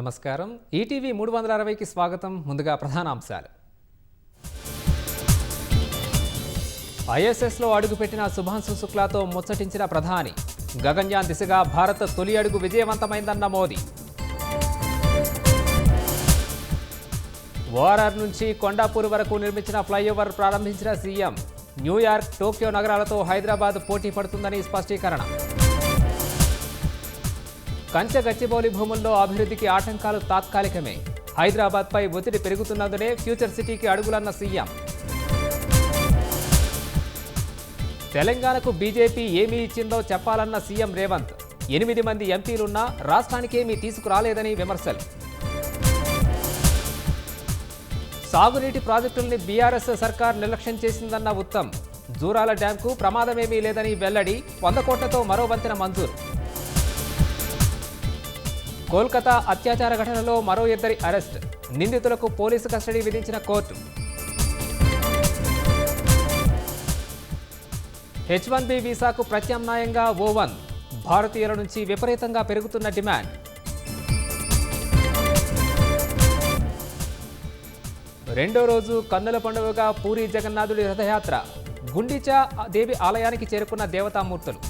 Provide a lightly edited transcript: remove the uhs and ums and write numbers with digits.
నమస్కారం. ఈటీవీ 360కి స్వాగతం. ముందుగా ప్రధానాంశాలు. ఐఎస్ఎస్లో అడుగుపెట్టిన శుభాంశు శుక్లాతో ముచ్చటించిన ప్రధాని. గగన్యాన్ దిశగా భారత్ తొలి అడుగు విజయవంతమైందన్న మోదీ. ఓఆర్ఆర్ నుంచి కొండాపూర్ వరకు నిర్మించిన ఫ్లైఓవర్ ప్రారంభించిన సీఎం. న్యూయార్క్, టోక్యో నగరాలతో హైదరాబాద్ పోటీ పడుతుందని స్పష్టీకరణ. కంచె గచ్చిబౌలి భూముల్లో అభివృద్ధికి ఆటంకాలు తాత్కాలికమే. హైదరాబాద్పై ఒత్తిడి పెరుగుతున్నందునే ఫ్యూచర్ సిటీకి అడుగులన్న సీఎం. తెలంగాణకు బీజేపీ ఏమీ ఇచ్చిందో చెప్పాలన్న సీఎం రేవంత్. 8 మంది ఎంపీలున్నా రాష్ట్రానికేమీ తీసుకురాలేదని విమర్శలు. సాగునీటి ప్రాజెక్టుల్ని బీఆర్ఎస్ సర్కార్ నిర్లక్ష్యం చేసిందన్న ఉత్తమ్. జూరాల డ్యాంకు ప్రమాదమేమీ లేదని వెల్లడి. 100 కోట్లతో మరో వంతెన మంజూరు. కోల్కతా అత్యాచార ఘటనలో మరో 2 అరెస్ట్. నిందితులకు పోలీసు కస్టడీ విధించిన కోర్టు. H1B వీసాకు ప్రత్యామ్నాయంగా O1. భారతీయుల నుంచి విపరీతంగా పెరుగుతున్న డిమాండ్. రెండో రోజు కన్నుల పండుగగా పూరీ జగన్నాథుడి రథయాత్ర. గుండిచా దేవి ఆలయానికి చేరుకున్న దేవతామూర్తులు.